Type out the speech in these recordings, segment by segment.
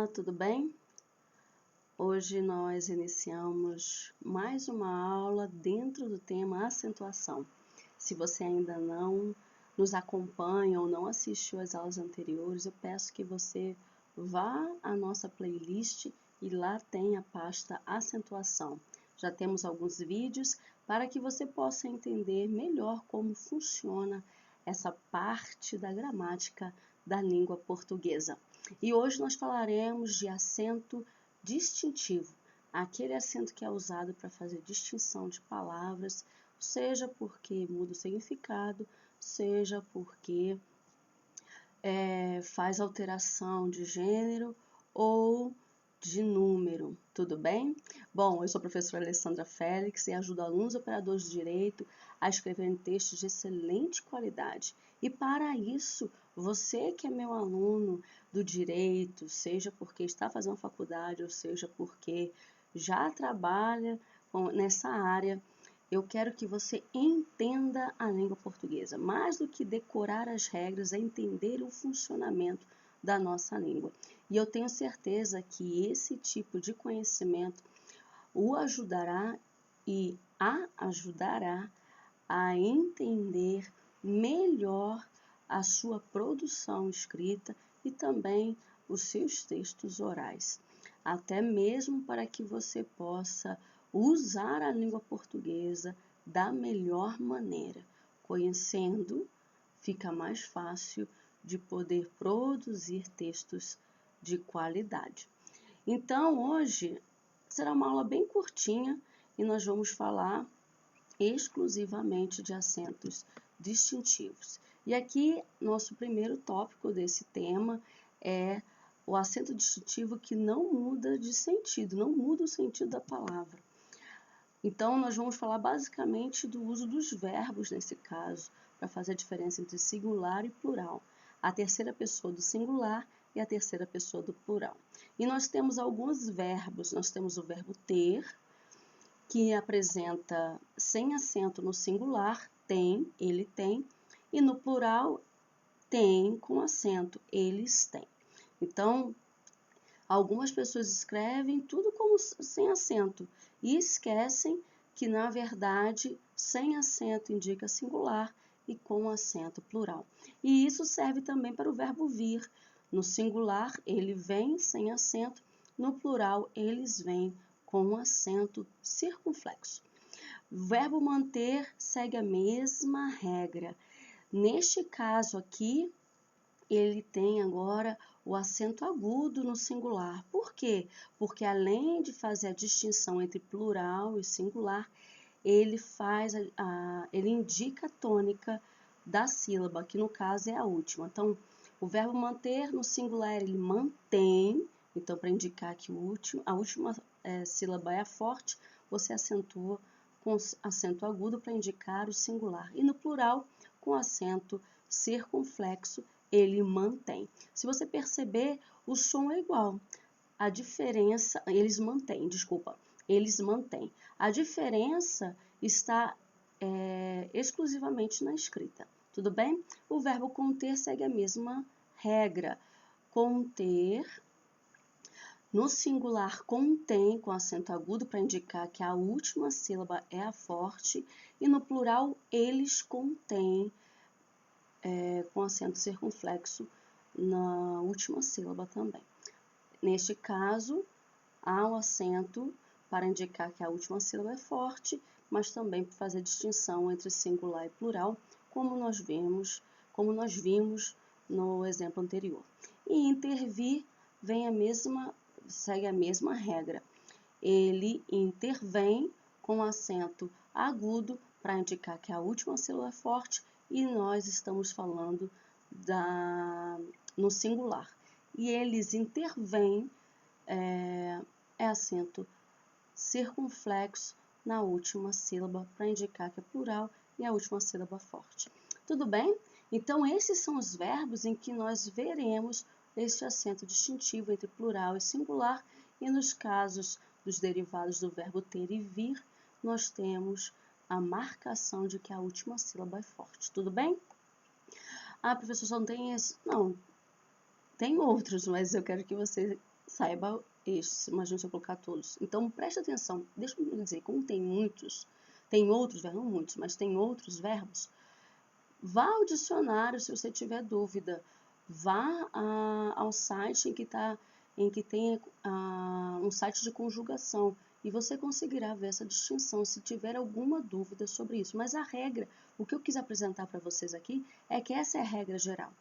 Olá, tudo bem? Hoje nós iniciamos mais uma aula dentro do tema acentuação. Se você ainda não nos acompanha ou não assistiu às aulas anteriores, eu peço que você vá à nossa playlist e lá tem a pasta acentuação. Já temos alguns vídeos para que você possa entender melhor como funciona essa parte da gramática da língua portuguesa. E hoje nós falaremos de acento distintivo, aquele acento que é usado para fazer distinção de palavras, seja porque muda o significado, seja porque faz alteração de gênero ou de número, tudo bem? Bom, eu sou a professora Alessandra Félix e ajudo alunos operadores de direito a escreverem textos de excelente qualidade. E para isso, você que é meu aluno do direito, seja porque está fazendo faculdade ou seja porque já trabalha nessa área, eu quero que você entenda a língua portuguesa. Mais do que decorar as regras, é entender o funcionamento da nossa língua. E eu tenho certeza que esse tipo de conhecimento o ajudará e a ajudará a entender melhor a sua produção escrita e também os seus textos orais. Até mesmo para que você possa usar a língua portuguesa da melhor maneira. Conhecendo, fica mais fácil de poder produzir textos de qualidade. Então, hoje será uma aula bem curtinha e nós vamos falar exclusivamente de acentos distintivos. E aqui, nosso primeiro tópico desse tema é o acento distintivo que não muda de sentido, não muda o sentido da palavra. Então, nós vamos falar basicamente do uso dos verbos nesse caso, para fazer a diferença entre singular e plural. A terceira pessoa do singular e a terceira pessoa do plural. E nós temos alguns verbos. Nós temos o verbo ter, que apresenta sem acento no singular, tem, ele tem, e no plural, tem com acento, eles têm. Então, algumas pessoas escrevem tudo como sem acento e esquecem que, na verdade, sem acento indica singular e com acento plural. E isso serve também para o verbo vir. No singular, ele vem sem acento, no plural, eles vêm com acento circunflexo. O verbo manter segue a mesma regra. Neste caso aqui, ele tem agora o acento agudo no singular. Por quê? Porque além de fazer a distinção entre plural e singular, ele indica a tônica da sílaba, que no caso é a última. Então, o verbo manter no singular ele mantém. Então, para indicar que a última sílaba é forte, você acentua com acento agudo para indicar o singular. E no plural, com acento circunflexo, ele mantém. Se você perceber, o som é igual. A diferença, eles mantêm. A diferença está exclusivamente na escrita. Tudo bem? O verbo conter segue a mesma regra. Conter, no singular contém com acento agudo para indicar que a última sílaba é a forte e no plural eles contêm com acento circunflexo na última sílaba também. Neste caso, há o acento para indicar que a última sílaba é forte, mas também para fazer distinção entre singular e plural, como nós vimos no exemplo anterior. E intervir segue a mesma regra. Ele intervém com acento agudo para indicar que a última sílaba é forte e nós estamos falando no singular. E eles intervêm acento circunflexo na última sílaba para indicar que é plural e a última sílaba forte. Tudo bem? Então, esses são os verbos em que nós veremos este acento distintivo entre plural e singular, e nos casos dos derivados do verbo ter e vir, nós temos a marcação de que a última sílaba é forte. Tudo bem? Ah, professor, só não tem esse? Não, tem outros, mas eu quero que você saiba estes, imagina se eu colocar todos. Então, preste atenção, deixa eu dizer, como tem muitos, tem outros verbos, não muitos, mas tem outros verbos, vá ao dicionário se você tiver dúvida, vá ao site em que tem um site de conjugação, e você conseguirá ver essa distinção se tiver alguma dúvida sobre isso. Mas a regra, o que eu quis apresentar para vocês aqui, é que essa é a regra geral.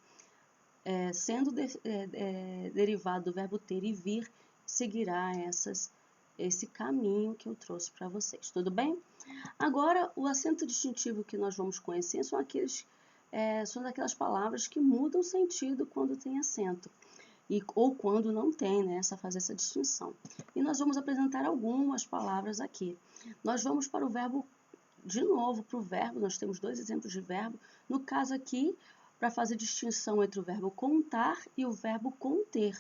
Sendo derivado do verbo ter e vir, seguirá esse caminho que eu trouxe para vocês, tudo bem? Agora, o acento distintivo que nós vamos conhecer são daquelas palavras que mudam o sentido quando tem acento, ou quando não tem, né, fazer essa distinção. E nós vamos apresentar algumas palavras aqui. Nós vamos para o verbo, de novo, para o verbo, nós temos 2 exemplos de verbo. No caso aqui, para fazer distinção entre o verbo contar e o verbo conter.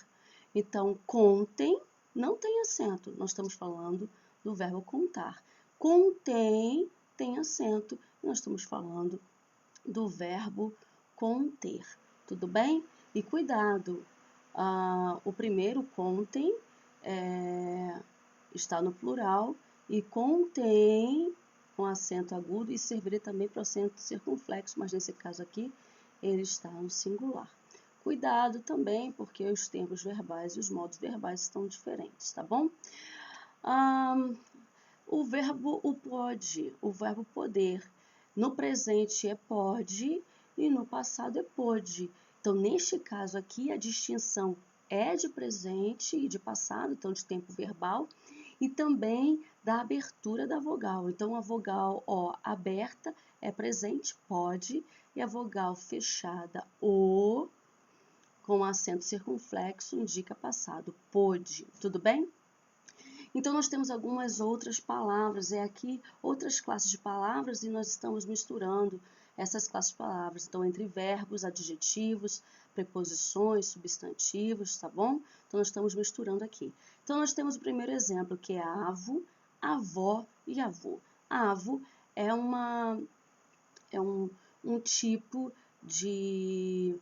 Então, contem não tem acento, nós estamos falando do verbo contar. Contém tem acento, nós estamos falando do verbo conter, tudo bem? E cuidado, o primeiro contem está no plural e contém com acento agudo e serviria também para o acento circunflexo, mas nesse caso aqui ele está no singular. Cuidado também, porque os tempos verbais e os modos verbais estão diferentes, tá bom? O verbo pode, o verbo poder, no presente é pode e no passado é pôde. Então, neste caso aqui, a distinção é de presente e de passado, então de tempo verbal, e também da abertura da vogal. Então, a vogal O aberta é presente, pode, e a vogal fechada O, com acento circunflexo, indica passado, pôde. Tudo bem? Então, nós temos algumas outras palavras, aqui outras classes de palavras, e nós estamos misturando essas classes de palavras. Então, entre verbos, adjetivos, preposições, substantivos, tá bom? Então, nós estamos misturando aqui. Então, nós temos o primeiro exemplo, que é avo, avó e avô. Avo é um tipo de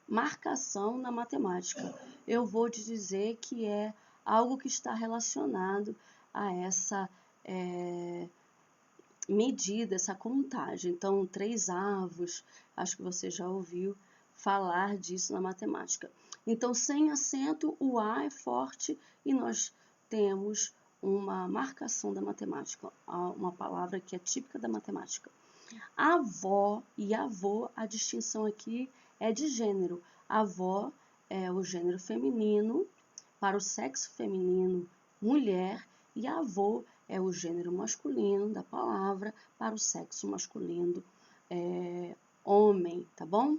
marcação na matemática. Eu vou te dizer que é algo que está relacionado a essa medida, essa contagem. Então, 3 avos, acho que você já ouviu falar disso na matemática. Então, sem acento, o A é forte e nós temos uma marcação da matemática, uma palavra que é típica da matemática. Avó e avô, a distinção aqui é de gênero. Avó é o gênero feminino, para o sexo feminino, mulher, e avô é o gênero masculino da palavra, para o sexo masculino, homem, tá bom?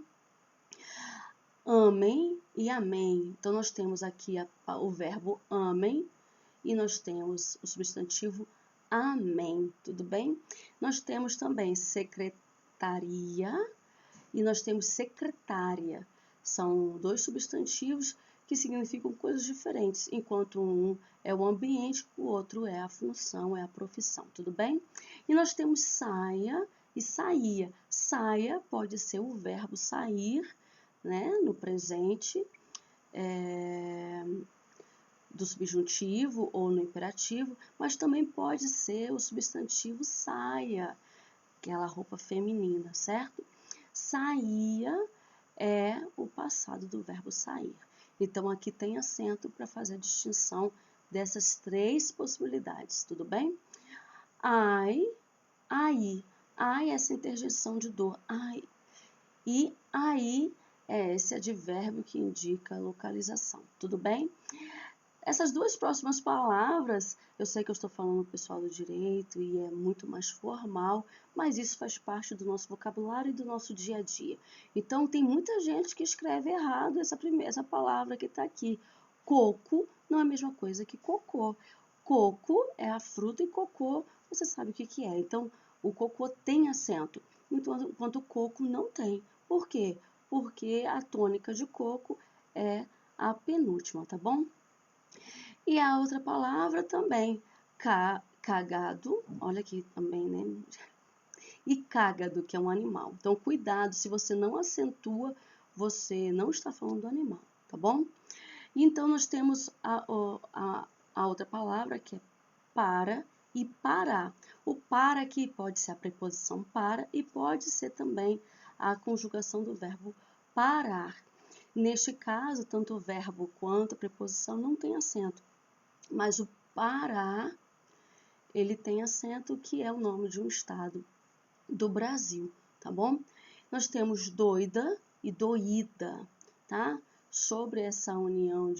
Amém e amém. Então, nós temos aqui o verbo amém e nós temos o substantivo amém, tudo bem? Nós temos também secretaria e nós temos secretária. São 2 substantivos que significam coisas diferentes, enquanto um é o ambiente, o outro é a função, é a profissão, tudo bem? E nós temos saia e saía. Saia pode ser o verbo sair, né, no presente, do subjuntivo ou no imperativo, mas também pode ser o substantivo saia, aquela roupa feminina, certo? Saía é o passado do verbo sair. Então, aqui tem acento para fazer a distinção dessas 3 possibilidades, tudo bem? Ai, aí. Ai, essa interjeição de dor. Ai. E aí é esse advérbio que indica localização, tudo bem? Essas 2 próximas palavras, eu sei que eu estou falando pro pessoal do direito e é muito mais formal, mas isso faz parte do nosso vocabulário e do nosso dia a dia. Então, tem muita gente que escreve errado essa palavra que está aqui. Coco não é a mesma coisa que cocô. Coco é a fruta e cocô, você sabe o que é. Então, o cocô tem acento, enquanto o coco não tem. Por quê? Porque a tônica de coco é a penúltima, tá bom? E a outra palavra também, cagado, olha aqui também, né? E cágado, que é um animal. Então, cuidado, se você não acentua, você não está falando do animal, tá bom? E então, nós temos a outra palavra, que é para e parar. O para aqui pode ser a preposição para e pode ser também a conjugação do verbo parar. Neste caso, tanto o verbo quanto a preposição não tem acento, mas o Pará, ele tem acento, que é o nome de um estado do Brasil, tá bom? Nós temos doida e doída, tá? Sobre essa união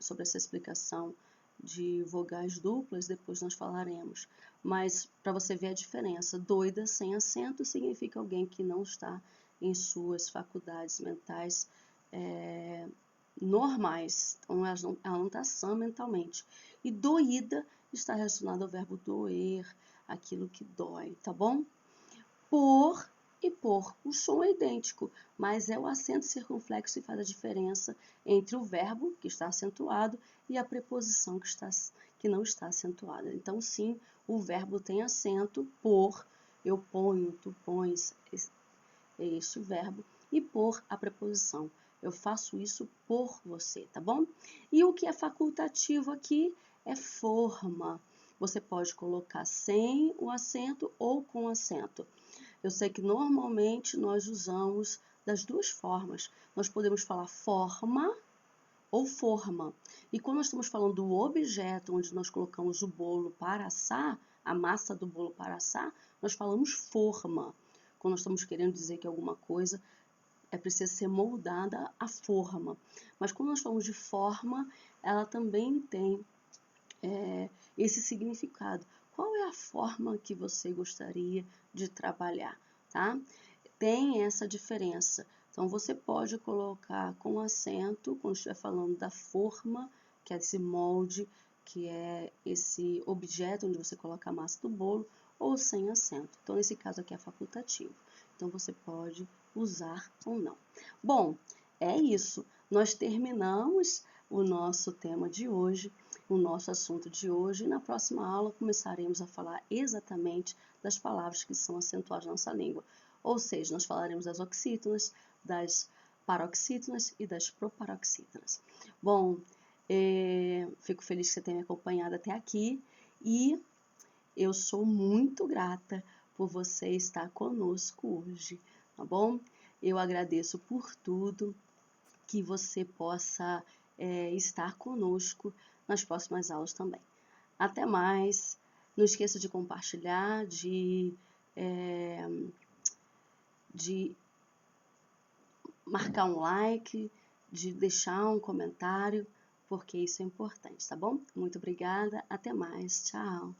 sobre essa explicação de vogais duplas, depois nós falaremos. Mas para você ver a diferença, doida sem acento significa alguém que não está em suas faculdades mentais normais, então ela não está sã mentalmente. E doída está relacionado ao verbo doer, aquilo que dói, tá bom? Por e por, o som é idêntico, mas é o acento circunflexo que faz a diferença entre o verbo, que está acentuado, e a preposição que não está acentuada. Então, sim, o verbo tem acento, por, eu ponho, tu pões, é este o verbo, e por a preposição. Eu faço isso por você, tá bom? E o que é facultativo aqui é forma. Você pode colocar sem o acento ou com acento. Eu sei que normalmente nós usamos das duas formas. Nós podemos falar forma ou forma. E quando nós estamos falando do objeto onde nós colocamos o bolo para assar, a massa do bolo para assar, nós falamos forma. Quando nós estamos querendo dizer que alguma coisa precisa ser moldada à forma. Mas quando nós falamos de forma, ela também tem esse significado. Qual é a forma que você gostaria de trabalhar, tá? Tem essa diferença. Então, você pode colocar com acento, quando estiver falando da forma, que é esse molde, que é esse objeto onde você coloca a massa do bolo, ou sem acento. Então, nesse caso aqui é facultativo. Então, você pode usar ou não. Bom, é isso. Nós terminamos o nosso tema de hoje, o nosso assunto de hoje. E na próxima aula começaremos a falar exatamente das palavras que são acentuadas na nossa língua. Ou seja, nós falaremos das oxítonas, das paroxítonas e das proparoxítonas. Bom, fico feliz que você tenha me acompanhado até aqui e eu sou muito grata por você estar conosco hoje, tá bom? Eu agradeço por tudo, que você possa estar conosco nas próximas aulas também. Até mais! Não esqueça de compartilhar, de marcar um like, de deixar um comentário, porque isso é importante, tá bom? Muito obrigada, até mais, tchau!